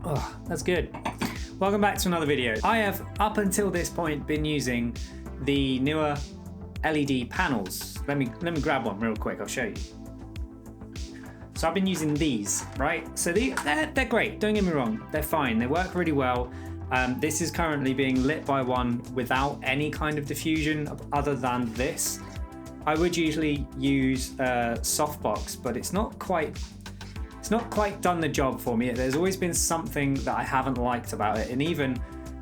Oh, that's good. Welcome back to another video. I have, up until this point, been using the newer LED panels. Let me grab one real quick, I'll show you. So I've been using these, right? So they're great, don't get me wrong, they're fine, they work really well. This is currently being lit by one without any kind of diffusion other than this. I would usually use Softbox, but it's not quite done the job for me. There's always been something that I haven't liked about it, and even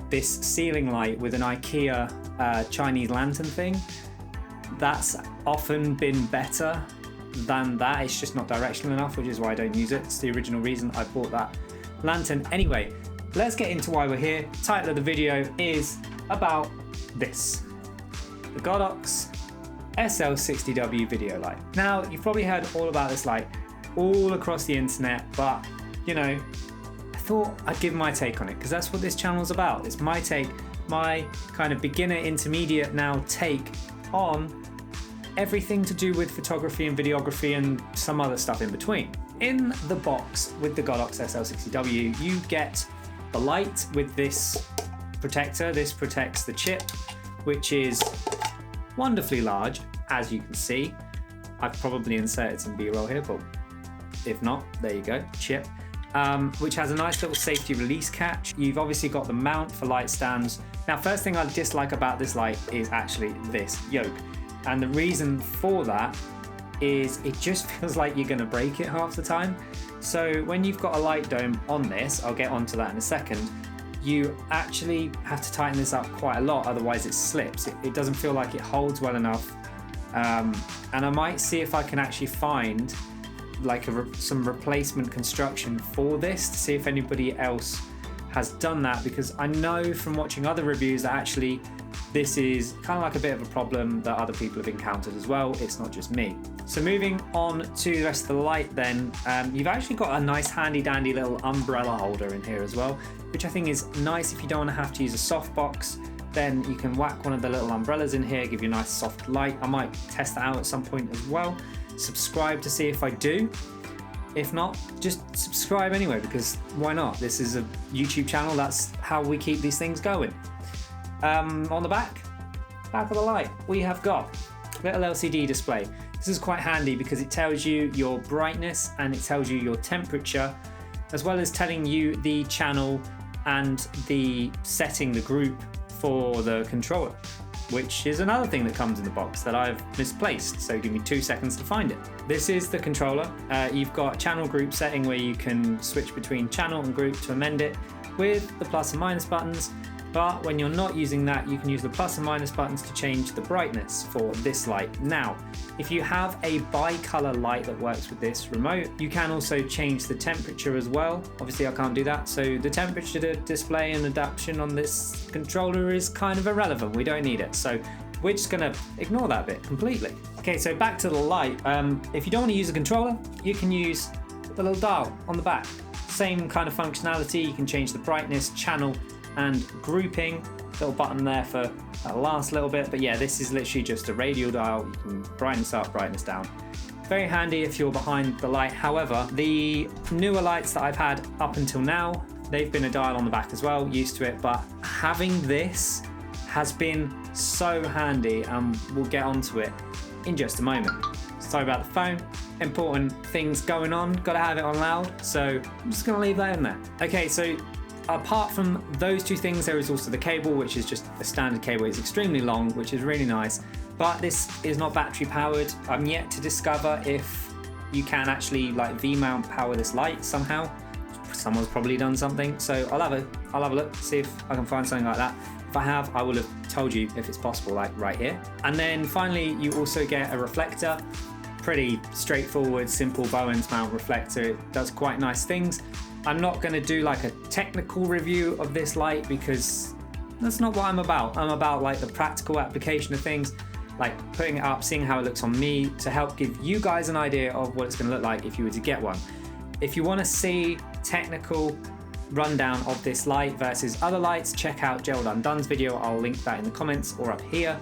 this ceiling light with an IKEA Chinese lantern thing, that's often been better than that. It's just not directional enough, which is why I don't use it. It's the original reason I bought that lantern. Anyway, let's get into why we're here. The title of the video is about this, the GODOX SL60W video light. Now, you've probably heard all about this light all across the internet, but you know, I thought I'd give my take on it because that's what this channel's about. It's my take, my kind of beginner intermediate now take on everything to do with photography and videography and some other stuff in between. In the box with the GODOX SL60W, you get the light with this protector. This protects the chip, which is wonderfully large, as you can see. I've probably inserted some B-roll here, but if not, there you go, chip, which has a nice little safety release catch. You've obviously got the mount for light stands. Now, first thing I dislike about this light is actually this yoke. And the reason for that is it just feels like you're gonna break it half the time. So when you've got a light dome on this, I'll get onto that in a second, you actually have to tighten this up quite a lot, otherwise it slips. It doesn't feel like it holds well enough. And I might see if I can actually find like some replacement construction for this to see if anybody else has done that, because I know from watching other reviews that actually this is kind of like a bit of a problem that other people have encountered as well. It's not just me. So moving on to the rest of the light then, you've actually got a nice handy dandy little umbrella holder in here as well, which I think is nice if you don't want to have to use a softbox. Then you can whack one of the little umbrellas in here, give you a nice soft light. I might test that out at some point as well. Subscribe to see if I do. If not, just subscribe anyway, because why not? This is a YouTube channel, that's how we keep these things going. On the back of the light, we have got a little LCD display. This is quite handy because it tells you your brightness and it tells you your temperature, as well as telling you the channel and the setting, the group for the controller, which is another thing that comes in the box that I've misplaced, so give me 2 seconds to find it. This is the controller. You've got channel group setting where you can switch between channel and group to amend it with the plus and minus buttons, but when you're not using that, you can use the plus and minus buttons to change the brightness for this light. Now, if you have a bi-color light that works with this remote, you can also change the temperature as well. Obviously I can't do that, so the temperature display and adaptation on this controller is kind of irrelevant. We don't need it, so we're just gonna ignore that bit completely. Okay, so back to the light. If you don't want to use a controller, you can use the little dial on the back. Same kind of functionality. You can change the brightness, channel, and grouping. Little button there for that last little bit, but yeah, this is literally just a radial dial. You can brightness up, brightness down. Very handy if you're behind the light. However, the newer lights that I've had up until now, they've been a dial on the back as well, used to it, but having this has been so handy, and we'll get onto it in just a moment. Sorry about the phone, important things going on, gotta have it on loud, so I'm just gonna leave that in there. Okay, so apart from those two things, there is also the cable, which is just a standard cable. It's extremely long, which is really nice, but this is not battery powered. I'm yet to discover if you can actually like V-mount power this light somehow. Someone's probably done something, so I'll have a look, see if I can find something like that. If I have, I will have told you if it's possible, like right here. And then finally, you also get a reflector. Pretty straightforward, simple Bowens mount reflector. It does quite nice things. I'm not going to do like a technical review of this light because that's not what I'm about. I'm about like the practical application of things, like putting it up, seeing how it looks on me, to help give you guys an idea of what it's going to look like if you were to get one. If you want to see technical rundown of this light versus other lights, check out Gerald Undone's video. I'll link that in the comments or up here.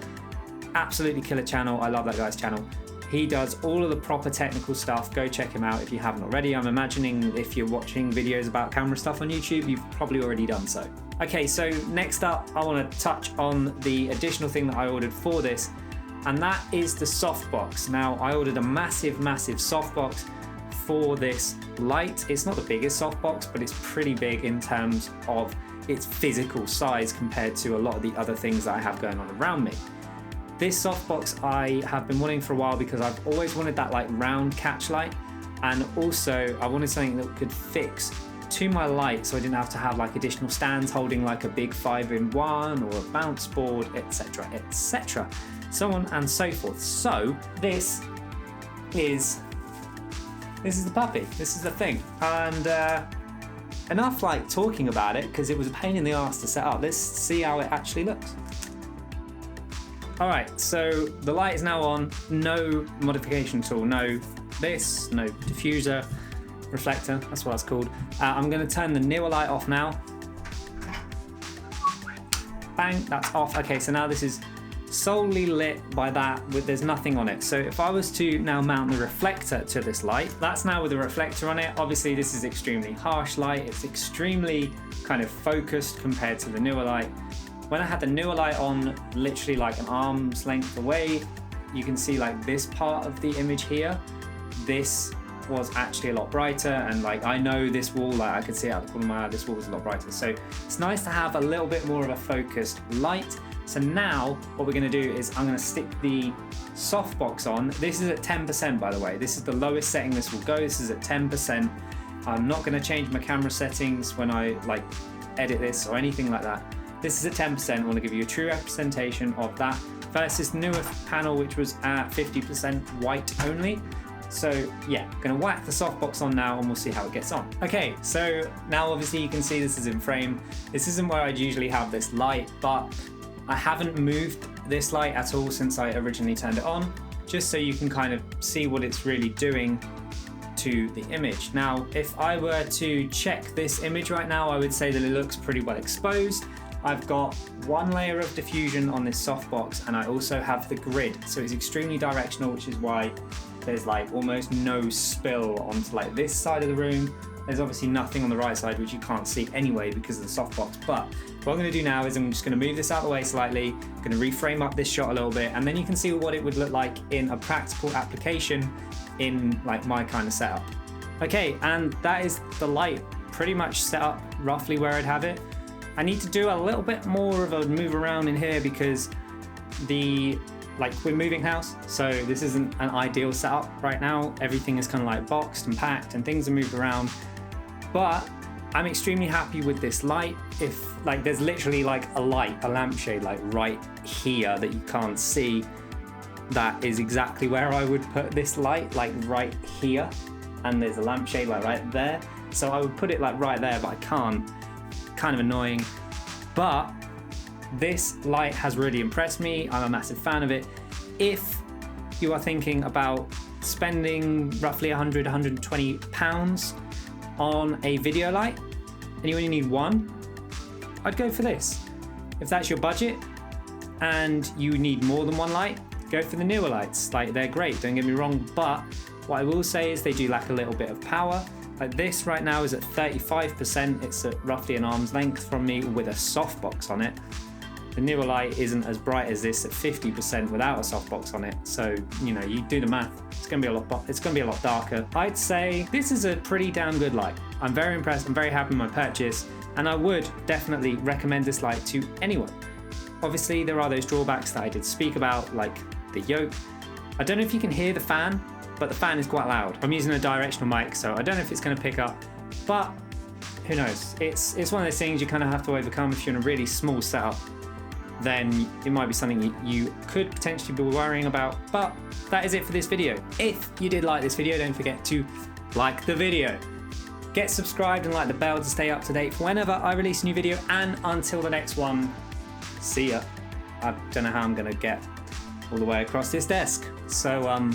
Absolutely killer channel. I love that guy's channel. He does all of the proper technical stuff. Go check him out if you haven't already. I'm imagining if you're watching videos about camera stuff on YouTube, you've probably already done so. Okay, so next up, I want to touch on the additional thing that I ordered for this, and that is the softbox. Now, I ordered a massive softbox for this light. It's not the biggest softbox, but it's pretty big in terms of its physical size compared to a lot of the other things that I have going on around me. This softbox I have been wanting for a while because I've always wanted that like round catch light, and also I wanted something that could fix to my light so I didn't have to have like additional stands holding like a big 5-in-1 or a bounce board, etc, etc, so on and so forth. So this is the puppy, this is the thing, and enough like talking about it because it was a pain in the ass to set up. Let's see how it actually looks. Alright, so the light is now on, no modification tool, no this, no diffuser, reflector, that's what it's called. I'm going to turn the newer light off now. Bang, that's off. Okay, so now this is solely lit by that, there's nothing on it. So if I was to now mount the reflector to this light, that's now with a reflector on it. Obviously this is extremely harsh light, it's extremely kind of focused compared to the newer light. When I had the newer light on literally like an arm's length away, you can see like this part of the image here, this was actually a lot brighter, and like I know this wall, like I could see it out the corner of my eye, this wall was a lot brighter. So it's nice to have a little bit more of a focused light. So now what we're going to do is I'm going to stick the softbox on. This is at 10% by the way. This is the lowest setting this will go. This is at 10%. I'm not going to change my camera settings when I like edit this or anything like that. This is at 10%. I want to give you a true representation of that versus the newer panel, which was at 50% white only. So yeah, gonna whack the softbox on now and we'll see how it gets on. Okay, so now obviously you can see this is in frame. This isn't where I'd usually have this light, but I haven't moved this light at all since I originally turned it on, just so you can kind of see what it's really doing to the image. Now, if I were to check this image right now, I would say that it looks pretty well exposed. I've got one layer of diffusion on this softbox, and I also have the grid, so it's extremely directional, which is why there's like almost no spill onto like this side of the room. There's obviously nothing on the right side, which you can't see anyway because of the softbox. But what I'm going to do now is I'm just going to move this out of the way slightly. I'm going to reframe up this shot a little bit, and then you can see what it would look like in a practical application in like my kind of setup. Okay, and that is the light pretty much set up roughly where I'd have it. I need to do a little bit more of a move around in here because we're moving house, so this isn't an ideal setup right now. Everything is kind of like boxed and packed and things are moved around, but I'm extremely happy with this light. If like there's literally like a lampshade like right here that you can't see, that is exactly where I would put this light, like right here, and there's a lampshade like right there, so I would put it like right there, but I can't. Kind of annoying, but this light has really impressed me. I'm a massive fan of it. If you are thinking about spending roughly 100-120 pounds on a video light and you only need one, I'd go for this. If that's your budget and you need more than one light, go for the newer lights. Like, they're great, don't get me wrong, but what I will say is they do lack a little bit of power. Like this right now is at 35%, it's at roughly an arm's length from me with a softbox on it. The newer light isn't as bright as this at 50% without a softbox on it. So, you know, you do the math, it's gonna be a lot darker. I'd say this is a pretty damn good light. I'm very impressed, I'm very happy with my purchase, and I would definitely recommend this light to anyone. Obviously, there are those drawbacks that I did speak about, like the yoke. I don't know if you can hear the fan, but the fan is quite loud. I'm using a directional mic, so I don't know if it's going to pick up, but who knows? It's one of those things you kind of have to overcome. If you're in a really small setup, then it might be something you could potentially be worrying about. But that is it for this video. If you did like this video, don't forget to like the video. Get subscribed and like the bell to stay up to date for whenever I release a new video. And until the next one, see ya. I don't know how I'm going to get all the way across this desk. So,